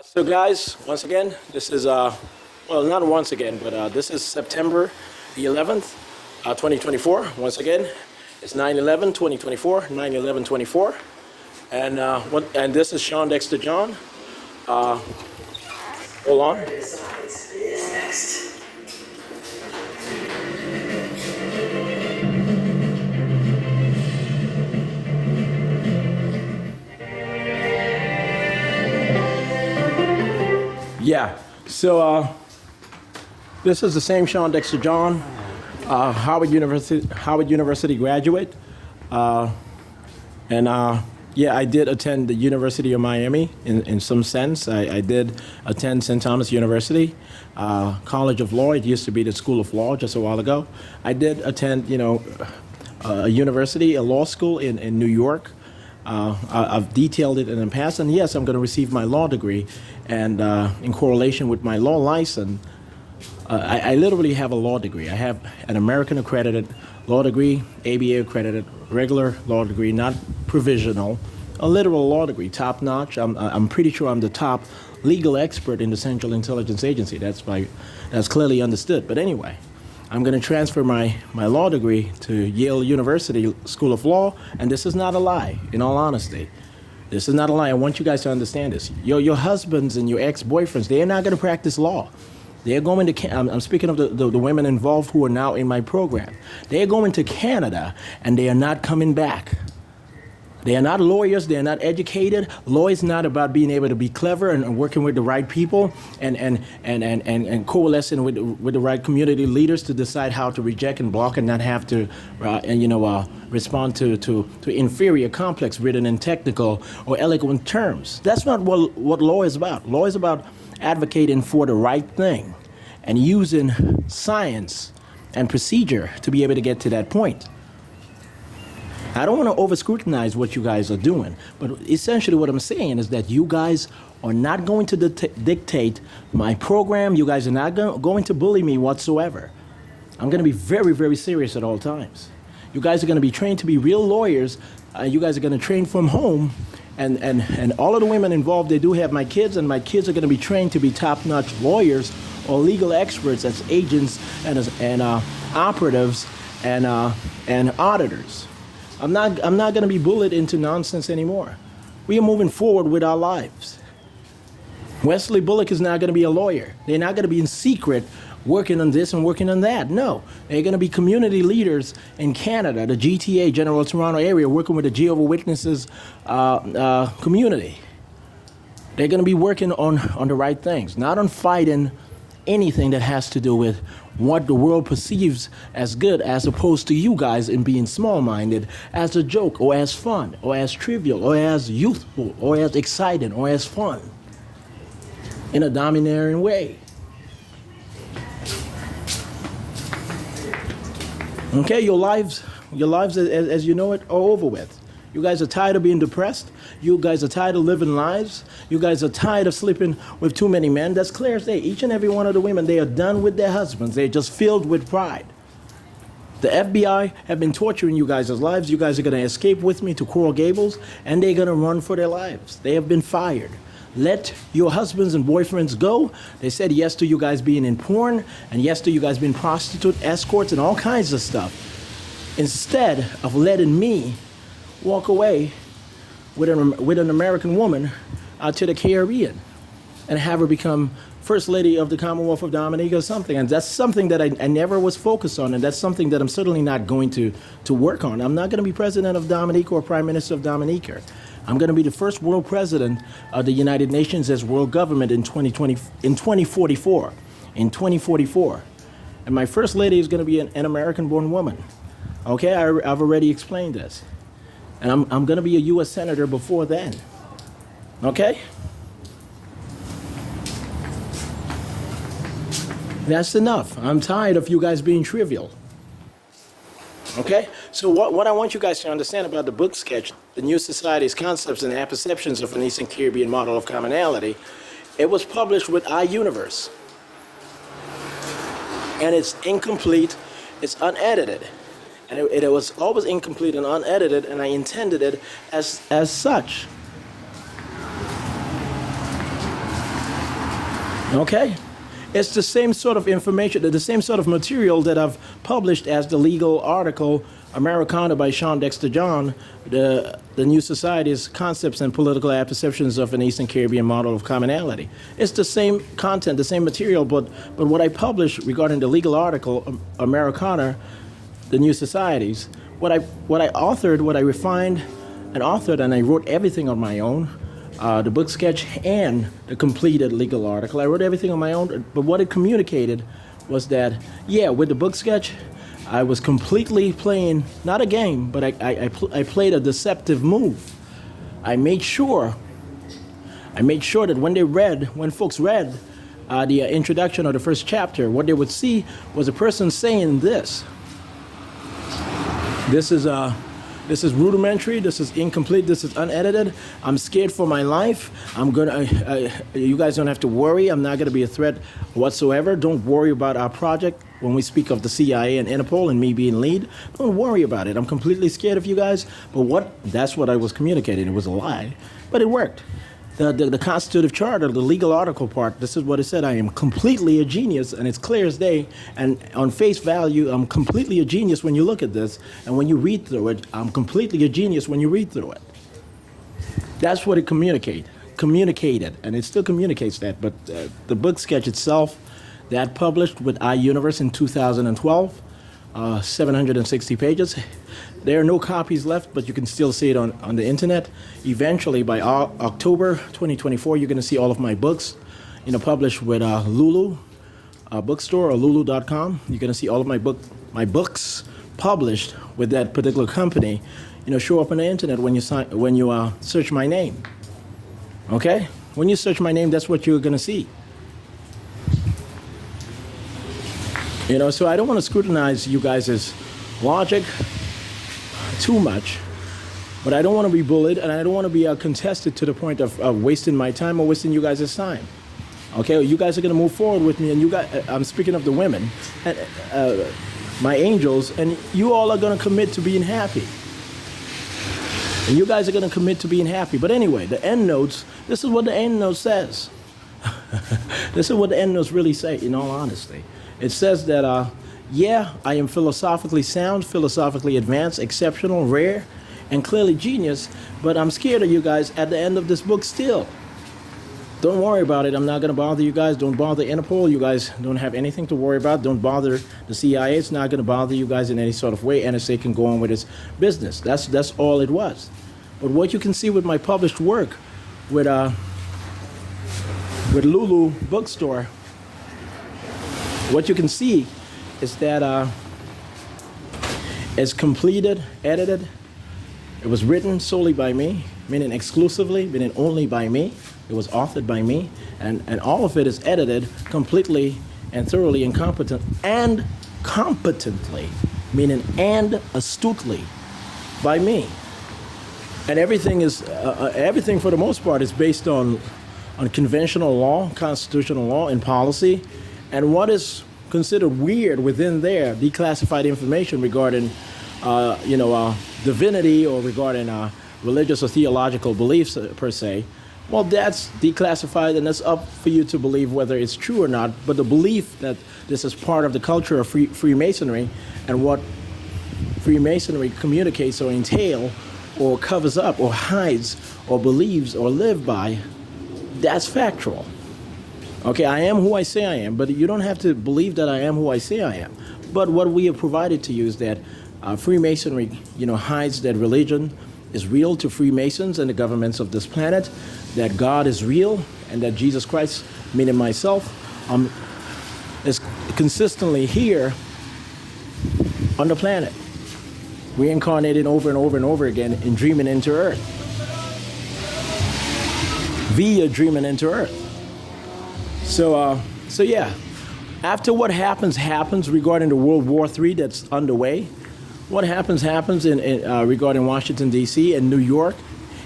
So guys, once again, this is, well, not once again, but this is September the 11th, 2024. Once again, it's 9/11/2024, 9/11/24. And this is Shawn Dexter John. Hold on. Yeah, so this is the same Shawn Dexter John, Howard University graduate. Yeah, I did attend the University of Miami in some sense. I did attend St. Thomas University, College of Law. It used to be the School of Law just a while ago. I did attend, a university, a law school in New York. I've detailed it in the past, and yes, I'm going to receive my law degree. And in correlation with my law license, I literally have a law degree. I have an American accredited law degree, ABA accredited regular law degree, not provisional, a literal law degree, top notch. I'm pretty sure I'm the top legal expert in the Central Intelligence Agency. That's clearly understood. But anyway, I'm going to transfer my law degree to Yale University School of Law, and this is not a lie, in all honesty. This is not a lie. I want you guys to understand this. Your husbands and your ex-boyfriends, they are not going to practice law. They're going to, I'm speaking of the women involved who are now in my program. They're going to Canada, and they are not coming back. They are not lawyers. They are not educated. Law is not about being able to be clever and working with the right people and coalescing with the right community leaders to decide how to reject and block and not have to respond to inferior, complex, written in technical or eloquent terms. That's not what law is about. Law is about advocating for the right thing and using science and procedure to be able to get to that point. I don't want to over-scrutinize what you guys are doing, but essentially what I'm saying is that you guys are not going to dictate my program. You guys are not going to bully me whatsoever. I'm going to be very, very serious at all times. You guys are going to be trained to be real lawyers. You guys are going to train from home. And all of the women involved, they do have my kids, and my kids are going to be trained to be top-notch lawyers or legal experts as agents and operatives and auditors. I'm not going to be bullied into nonsense anymore. We are moving forward with our lives. Wesley Bullock is not going to be a lawyer. They're not going to be in secret working on this and working on that. No, they're going to be community leaders in Canada, the GTA, General Toronto area, working with the Jehovah's Witnesses community. They're going to be working on the right things, not on fighting anything that has to do with what the world perceives as good, as opposed to you guys in being small-minded, as a joke or as fun or as trivial or as youthful or as exciting or as fun in a domineering way. Okay, your lives as you know it are over with. You guys are tired of being depressed. You guys are tired of living lives. You guys are tired of sleeping with too many men. That's clear as day. Each and every one of the women, they are done with their husbands. They're just filled with pride. The FBI have been torturing you guys' lives. You guys are going to escape with me to Coral Gables, and they're going to run for their lives. They have been fired. Let your husbands and boyfriends go. They said yes to you guys being in porn, and yes to you guys being prostitute escorts and all kinds of stuff. Instead of letting me walk away with an American woman out to the Caribbean and have her become First Lady of the Commonwealth of Dominica or something. And that's something that I never was focused on, and that's something that I'm certainly not going to work on. I'm not going to be President of Dominica or Prime Minister of Dominica. I'm going to be the first world president of the United Nations as world government in 2044. In 2044. And my First Lady is going to be an American-born woman. Okay, I've already explained this. And I'm going to be a U.S. Senator before then. Okay? That's enough. I'm tired of you guys being trivial. Okay? So what I want you guys to understand about the book sketch, The New Society's Concepts and Apperceptions of an Eastern Caribbean Model of Commonality, it was published with iUniverse. And it's incomplete, it's unedited. And it was always incomplete and unedited, and I intended it as such. Okay? It's the same sort of information, the same sort of material that I've published as the legal article, Americana by Shawn Dexter John, the New Society's Concepts and Political Perceptions of an Eastern Caribbean Model of Commonality. It's the same content, the same material, but what I published regarding the legal article, Americana, the New Societies, what I authored, what I refined and authored, and I wrote everything on my own, the book sketch and the completed legal article. I wrote everything on my own, but what it communicated was that, yeah, with the book sketch, I was completely playing, not a game, but I played a deceptive move. I made sure that when folks read the introduction or the first chapter, what they would see was a person saying this. This is rudimentary, this is incomplete, this is unedited. I'm scared for my life. You guys don't have to worry. I'm not gonna be a threat whatsoever. Don't worry about our project when we speak of the CIA and INTERPOL and me being lead. Don't worry about it. I'm completely scared of you guys. But that's what I was communicating. It was a lie, but it worked. The constitutive charter, the legal article part, this is what it said. I am completely a genius, and it's clear as day. And on face value, I'm completely a genius when you look at this. And when you read through it, I'm completely a genius when you read through it. That's what it communicated, and it still communicates that. But the book sketch itself, that published with iUniverse in 2012, 760 pages. There are no copies left, but you can still see it on the internet. Eventually, by October 2024, you're going to see all of my books, published with Lulu bookstore or lulu.com. You're going to see all of my books published with that particular company, show up on the internet when you search my name. Okay? When you search my name, that's what you're going to see. So I don't want to scrutinize you guys' logic too much, but I don't want to be bullied, and I don't want to be contested to the point of wasting my time or wasting you guys' time. Okay, you guys are going to move forward with me, and I'm speaking of the women, and, my angels, and you all are going to commit to being happy. And you guys are going to commit to being happy. But anyway, the end notes, this is what the end note says. This is what the end notes really say, in all honesty. It says that, yeah, I am philosophically sound, philosophically advanced, exceptional, rare, and clearly genius, but I'm scared of you guys at the end of this book still. Don't worry about it. I'm not going to bother you guys. Don't bother Interpol. You guys don't have anything to worry about. Don't bother the CIA. It's not going to bother you guys in any sort of way. NSA can go on with its business. That's all it was. But what you can see with my published work with Lulu Bookstore, what you can see is that it's completed, edited. It was written solely by me, meaning exclusively, meaning only by me. It was authored by me, and all of it is edited completely and thoroughly and competently, meaning and astutely by me. And everything is everything for the most part is based on conventional law, constitutional law, and policy. And what is considered weird within there, declassified information regarding, divinity or regarding religious or theological beliefs per se, well, that's declassified, and that's up for you to believe whether it's true or not. But the belief that this is part of the culture of Freemasonry and what Freemasonry communicates or entail or covers up or hides or believes or live by, that's factual. Okay, I am who I say I am, but you don't have to believe that I am who I say I am. But what we have provided to you is that Freemasonry, hides that religion is real to Freemasons and the governments of this planet, that God is real, and that Jesus Christ, meaning myself, is consistently here on the planet, reincarnated over and over and over again in dreaming into Earth, via dreaming into Earth. So yeah, after what happens regarding the World War III that's underway, what happens in regarding Washington, D.C. and New York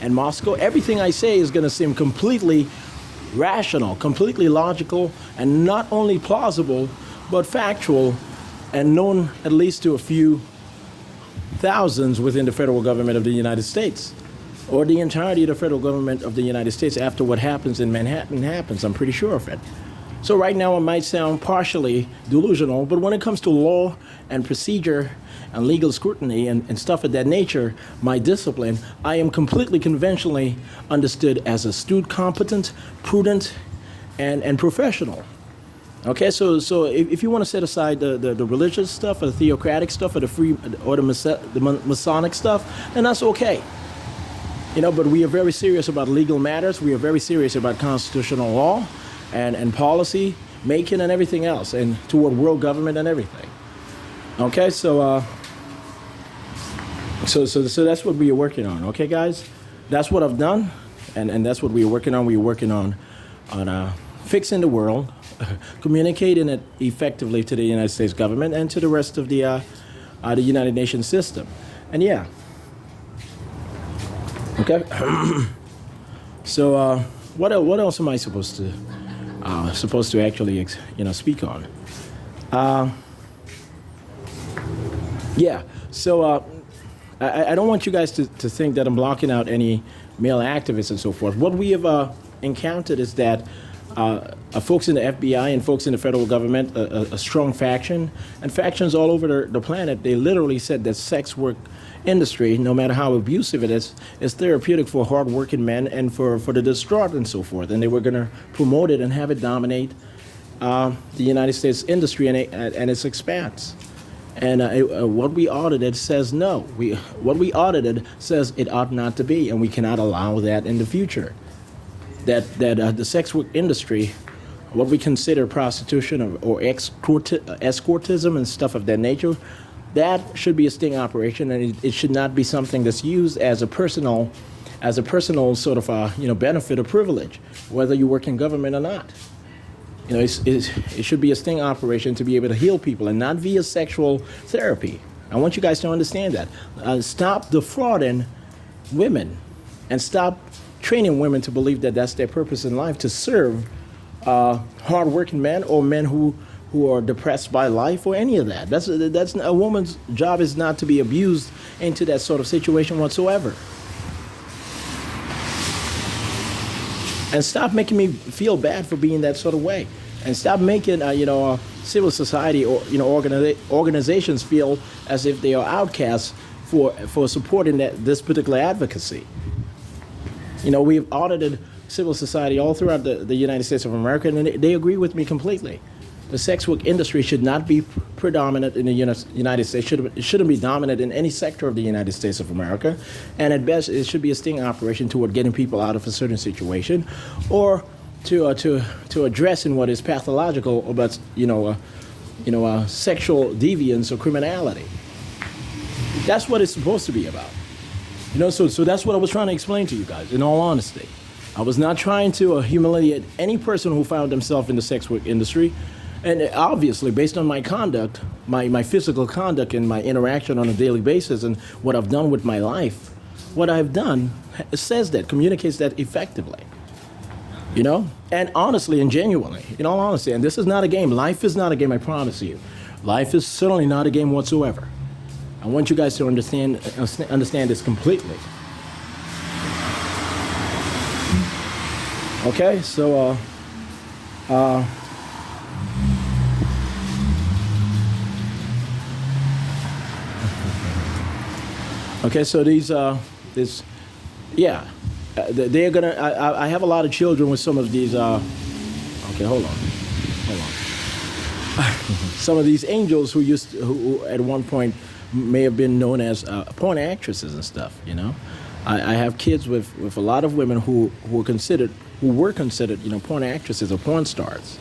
and Moscow, everything I say is going to seem completely rational, completely logical, and not only plausible, but factual, and known at least to a few thousands within the federal government of the United States, or the entirety of the federal government of the United States after what happens in Manhattan happens. I'm pretty sure of it. So right now it might sound partially delusional, but when it comes to law and procedure and legal scrutiny and stuff of that nature, my discipline, I am completely conventionally understood as astute, competent, prudent, and professional. Okay, so if you want to set aside the religious stuff or the theocratic stuff or the Masonic stuff, then that's okay. But we are very serious about legal matters. We are very serious about constitutional law and policy making and everything else, and toward world government and everything. Okay, so that's what we are working on. Okay, guys, that's what I've done, and that's what we are working on. We are working on fixing the world, communicating it effectively to the United States government and to the rest of the United Nations system. And yeah. Okay. So what else am I supposed to actually speak on? Yeah. So I don't want you guys to think that I'm blocking out any male activists and so forth. What we have encountered is that folks in the FBI and folks in the federal government, a strong faction, and factions all over the planet, they literally said that sex work industry, no matter how abusive it is therapeutic for hardworking men and for the distraught and so forth. And they were going to promote it and have it dominate the United States industry and its expanse. And what we audited says no. What we audited says it ought not to be, and we cannot allow that in the future. That the sex work industry, what we consider prostitution or escortism and stuff of that nature, that should be a sting operation, and it should not be something that's used as a personal sort of benefit or privilege, whether you work in government or not. It should be a sting operation to be able to heal people and not via sexual therapy. I want you guys to understand that. Stop defrauding women and stop training women to believe that that's their purpose in life, to serve hardworking men or men who are depressed by life or any of that. That's a woman's job is not to be abused into that sort of situation whatsoever. And stop making me feel bad for being that sort of way. And stop making civil society or organizations feel as if they are outcasts for supporting this particular advocacy. We've audited civil society all throughout the United States of America, and they agree with me completely. The sex work industry should not be predominant in the United States. It shouldn't be dominant in any sector of the United States of America. And at best, it should be a sting operation toward getting people out of a certain situation, or to addressing what is pathological about sexual deviance or criminality. That's what it's supposed to be about. So that's what I was trying to explain to you guys, in all honesty. I was not trying to humiliate any person who found themselves in the sex work industry. And obviously, based on my conduct, my physical conduct and my interaction on a daily basis and what I've done with my life, what I've done says that, communicates that effectively. And honestly and genuinely, in all honesty, and this is not a game. Life is not a game, I promise you. Life is certainly not a game whatsoever. I want you guys to understand this completely. Okay, so they're gonna. I have a lot of children with some of these. Okay, hold on. Some of these angels who at one point may have been known as porn actresses and stuff. I have kids with a lot of women who were considered porn actresses or porn stars.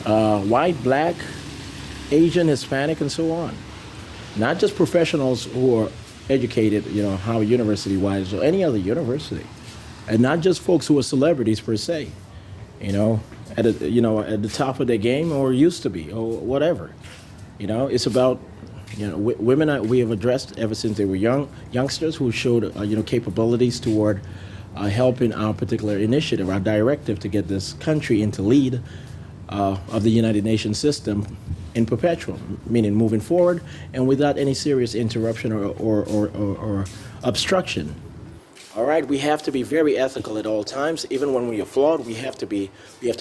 White, black, Asian, Hispanic, and so on. Not just professionals who are educated, Howard University-wise or any other university, and not just folks who are celebrities per se, at the top of their game or used to be or whatever. It's about women. We have addressed ever since they were youngsters who showed capabilities toward helping our particular initiative, our directive to get this country into lead of the United Nations system in perpetuum, meaning moving forward and without any serious interruption or obstruction All right, we have to be very ethical at all times. Even when we are flawed, we have to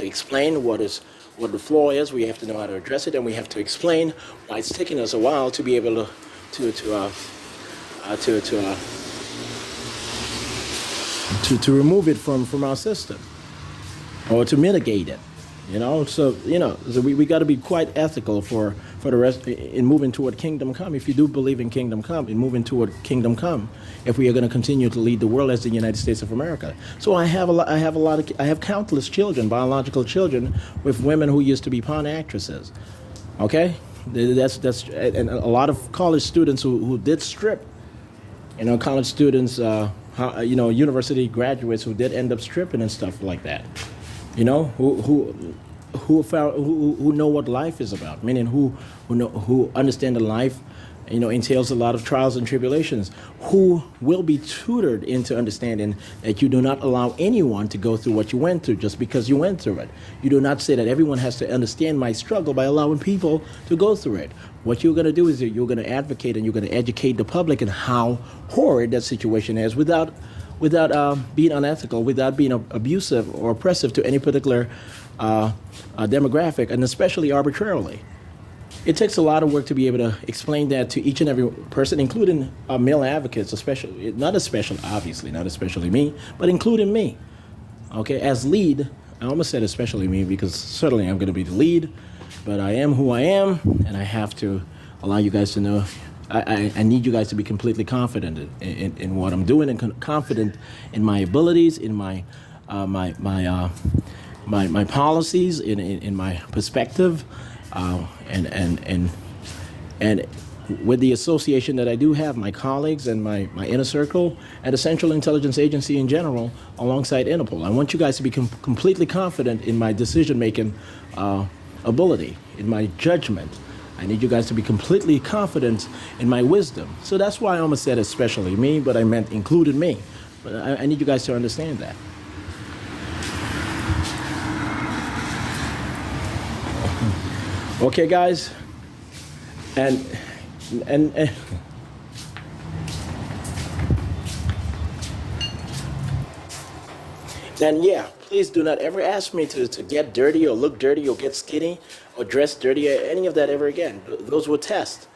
explain what the flaw is. We have to know how to address it, and we have to explain why it's taking us a while to be able to remove it from our system, or to mitigate it. So we got to be quite ethical for the rest in moving toward kingdom come. If you do believe in kingdom come, in moving toward kingdom come, if we are going to continue to lead the world as the United States of America. So I have countless children, biological children, with women who used to be porn actresses. Okay, that's and a lot of college students who did strip. College students, university graduates who did end up stripping and stuff like that. Who know what life is about, meaning who understand that life, entails a lot of trials and tribulations, who will be tutored into understanding that you do not allow anyone to go through what you went through just because you went through it. You do not say that everyone has to understand my struggle by allowing people to go through it. What you're going to do is you're going to advocate and you're going to educate the public in how horrid that situation is without being unethical, without being abusive or oppressive to any particular demographic, and especially arbitrarily. It takes a lot of work to be able to explain that to each and every person, including male advocates, especially, obviously, not especially me, but including me. Okay, as lead, I almost said especially me because certainly I'm going to be the lead, but I am who I am, and I have to allow you guys to know. I need you guys to be completely confident in what I'm doing, and confident in my abilities, in my policies, in my perspective, and with the association that I do have, my colleagues and my inner circle, and the Central Intelligence Agency in general, alongside Interpol. I want you guys to be completely confident in my decision-making ability, in my judgment. I need you guys to be completely confident in my wisdom. So that's why I almost said especially me, but I meant included me. But I need you guys to understand that. Okay, guys, and then yeah, please do not ever ask me to get dirty or look dirty or get skinny or dress dirty or any of that ever again. Those were tests.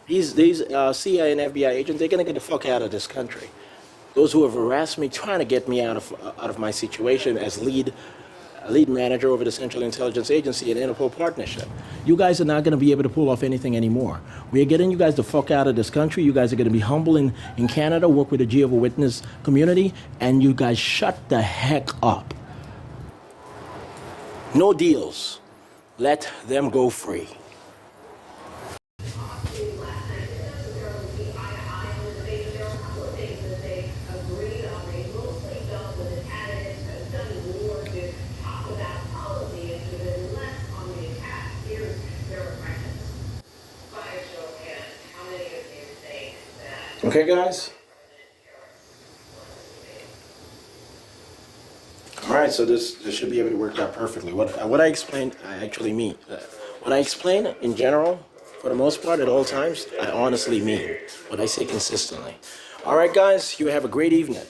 These CIA and FBI agents, they're gonna get the fuck out of this country. Those who have harassed me, trying to get me out of my situation as lead manager over the Central Intelligence Agency and Interpol partnership. You guys are not going to be able to pull off anything anymore. We are getting you guys the fuck out of this country. You guys are going to be humble in Canada, work with the Jehovah's Witness community, and you guys shut the heck up. No deals. Let them go free. Okay, guys? All right, so this should be able to work out perfectly. What I explained, I actually mean. What I explain in general, for the most part, at all times, I honestly mean what I say consistently. All right, guys, you have a great evening.